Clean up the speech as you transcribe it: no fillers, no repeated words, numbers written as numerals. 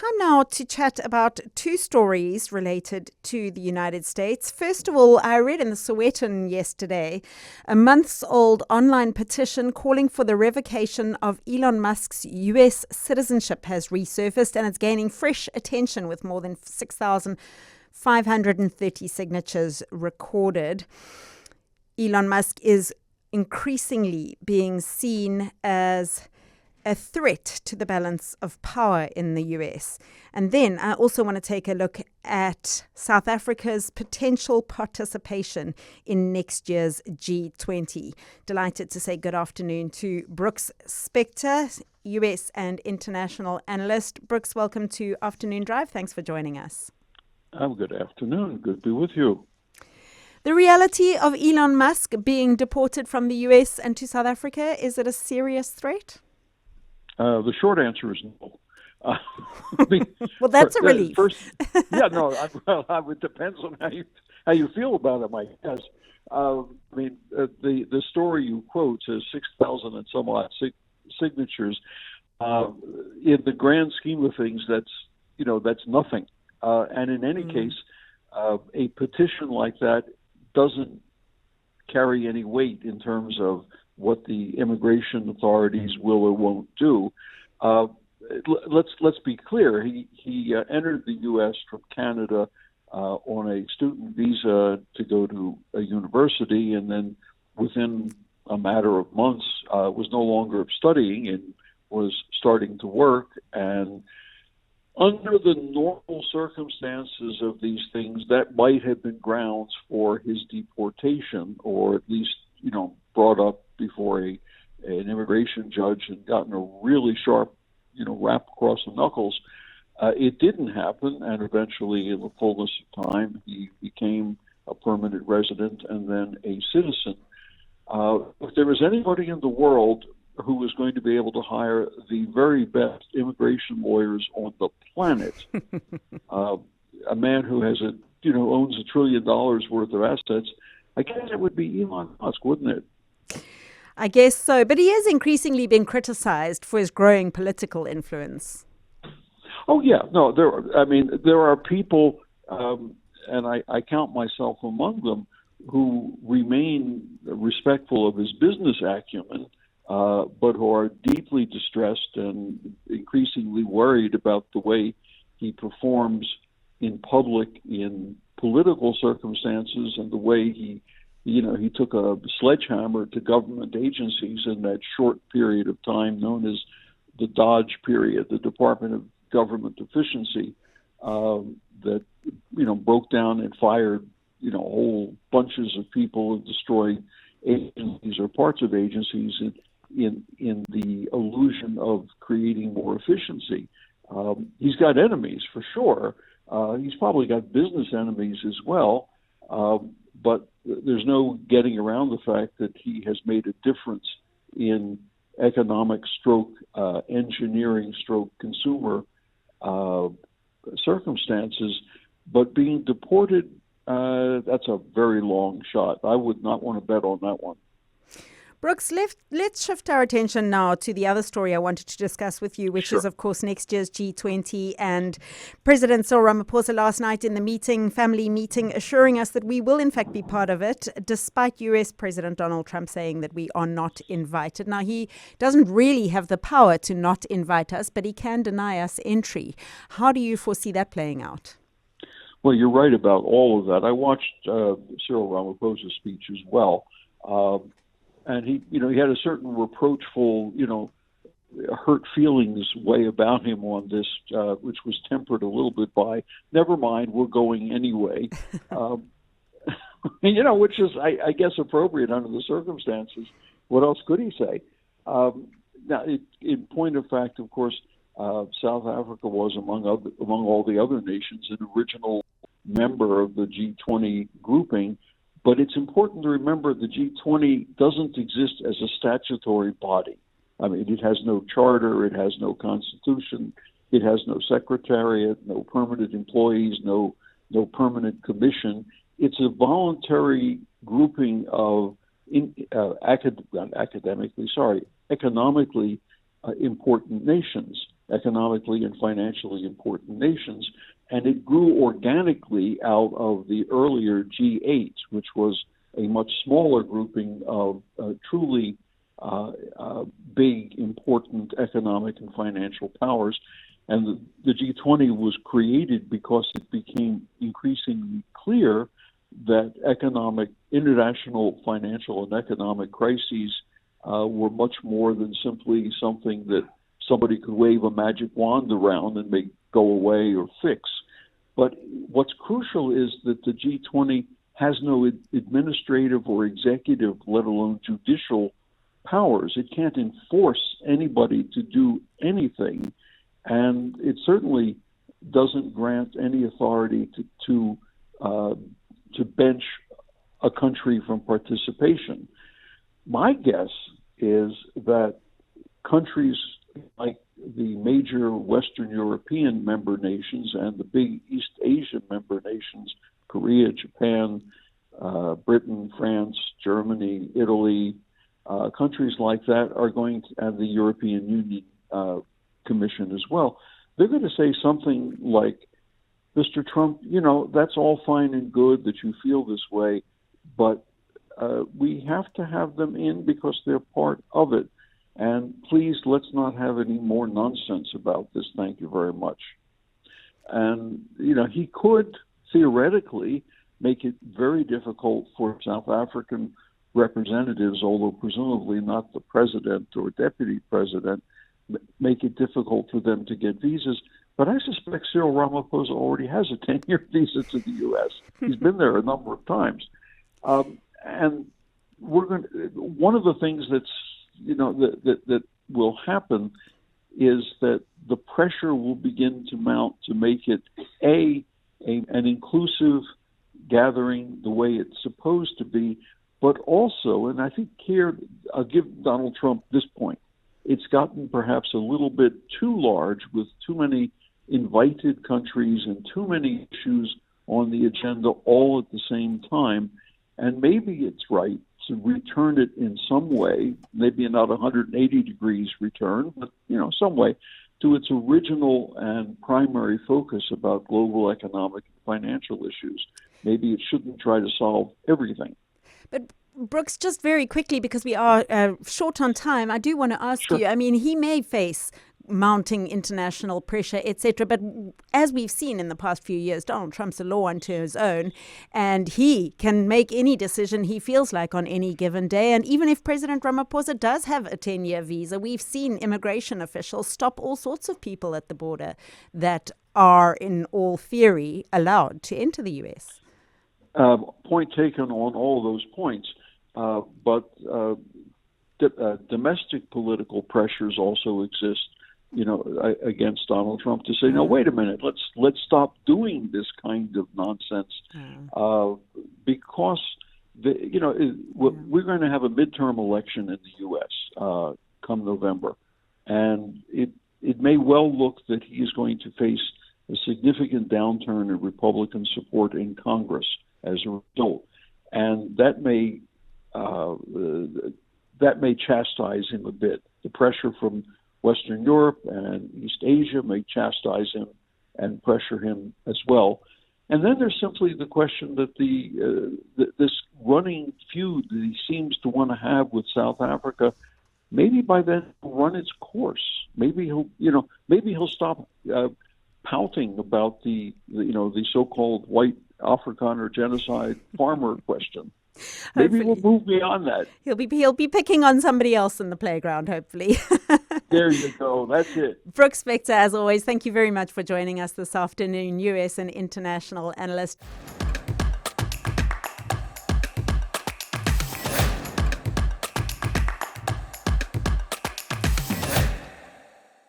time now to chat about two stories related to the United States. First of all, I read in the Sowetan yesterday a months-old online petition calling for the revocation of Elon Musk's US citizenship has resurfaced, and it's gaining fresh attention with more than 6,530 signatures recorded. Elon Musk is increasingly being seen as a threat to the balance of power in the US. And then I also want to take a look at South Africa's potential participation in next year's G20. Delighted to say good afternoon to Brooks Spector, US and international analyst. Brooks, welcome to Afternoon Drive. Thanks for joining us. Good afternoon. Good to be with you. The reality of Elon Musk being deported from the US and to South Africa, is it a serious threat? The short answer is no. Well, that's a relief. First, it depends on how you feel about it, I guess. The story you quote says 6,000 and some odd signatures. In the grand scheme of things, that's nothing. And in any case, a petition like that doesn't carry any weight in terms of what the immigration authorities will or won't do. Let's be clear. He entered the U.S. from Canada on a student visa to go to a university, and then within a matter of months was no longer studying and was starting to work. And under the normal circumstances of these things, that might have been grounds for his deportation, or at least brought up before an immigration judge and gotten a really sharp, rap across the knuckles. It didn't happen, and eventually, in the fullness of time, he became a permanent resident and then a citizen. If there was anybody in the world who was going to be able to hire the very best immigration lawyers on the planet, a man who has owns $1 trillion worth of assets, I guess it would be Elon Musk, wouldn't it? I guess so, but he is increasingly being criticized for his growing political influence. Oh yeah, no, there are people, and I count myself among them, who remain respectful of his business acumen, but who are deeply distressed and increasingly worried about the way he performs in public in political circumstances, and the way he took a sledgehammer to government agencies in that short period of time known as the Dodge period, the Department of Government Efficiency, that broke down and fired whole bunches of people and destroyed agencies or parts of agencies in the illusion of creating more efficiency. He's got enemies for sure. He's probably got business enemies as well. But there's no getting around the fact that he has made a difference in economic engineering consumer circumstances. But being deported, that's a very long shot. I would not want to bet on that one. Brooks, let's shift our attention now to the other story I wanted to discuss with you, which is, of course, next year's G20. And President Cyril Ramaphosa last night in the family meeting, assuring us that we will, in fact, be part of it, despite US President Donald Trump saying that we are not invited. Now, he doesn't really have the power to not invite us, but he can deny us entry. How do you foresee that playing out? Well, you're right about all of that. I watched Cyril Ramaphosa's speech as well. And he had a certain reproachful, hurt feelings way about him on this, which was tempered a little bit by, never mind, we're going anyway. Which is, I guess, appropriate under the circumstances. What else could he say? Now, in point of fact, of course, South Africa was, among all the other nations, an original member of the G20 grouping. But it's important to remember the G20 doesn't exist as a statutory body. I mean, it has no charter, it has no constitution, it has no secretariat, no permanent employees, no permanent commission. It's a voluntary grouping of economically important nations. economically and financially important nations. And it grew organically out of the earlier G8, which was a much smaller grouping of truly big, important economic and financial powers. And the G20 was created because it became increasingly clear that international financial and economic crises were much more than simply something that somebody could wave a magic wand around and make go away or fix. But what's crucial is that the G20 has no administrative or executive, let alone judicial powers. It can't enforce anybody to do anything, and it certainly doesn't grant any authority to bench a country from participation. My guess is that countries like the major Western European member nations and the big East Asian member nations, Korea, Japan, Britain, France, Germany, Italy, countries like that are going to, and the European Union Commission as well, they're going to say something like, Mr. Trump, that's all fine and good that you feel this way, but we have to have them in because they're part of it. And please, let's not have any more nonsense about this. Thank you very much. And, he could theoretically make it very difficult for South African representatives, although presumably not the president or deputy president, make it difficult for them to get visas. But I suspect Cyril Ramaphosa already has a 10-year visa to the U.S. He's been there a number of times. And one of the things that's, that will happen is that the pressure will begin to mount to make it an inclusive gathering the way it's supposed to be, but also, and I think here I'll give Donald Trump this point, it's gotten perhaps a little bit too large with too many invited countries and too many issues on the agenda all at the same time. And maybe it's right to return it in some way, maybe not 180 degrees return, but, some way to its original and primary focus about global economic and financial issues. Maybe it shouldn't try to solve everything. But Brooks, just very quickly, because we are short on time, I do want to ask Sure. you, he may face mounting international pressure, etc. But as we've seen in the past few years, Donald Trump's a law unto his own, and he can make any decision he feels like on any given day. And even if President Ramaphosa does have a 10-year visa, we've seen immigration officials stop all sorts of people at the border that are, in all theory, allowed to enter the U.S. Point taken on all those points. But domestic political pressures also exist, against Donald Trump to say, no, wait a minute, let's stop doing this kind of nonsense, because we're going to have a midterm election in the U.S. Come November, and it may well look that he is going to face a significant downturn in Republican support in Congress as a result, and that may chastise him a bit. The pressure from Western Europe and East Asia may chastise him and pressure him as well. And then there's simply the question that this running feud that he seems to want to have with South Africa, maybe by then will run its course. Maybe he'll stop pouting about the so-called white Afrikaner genocide farmer question. Maybe we'll move beyond that. He'll be picking on somebody else in the playground, hopefully. There you go. That's it. Brooks Spector, as always, thank you very much for joining us this afternoon, US and international analyst.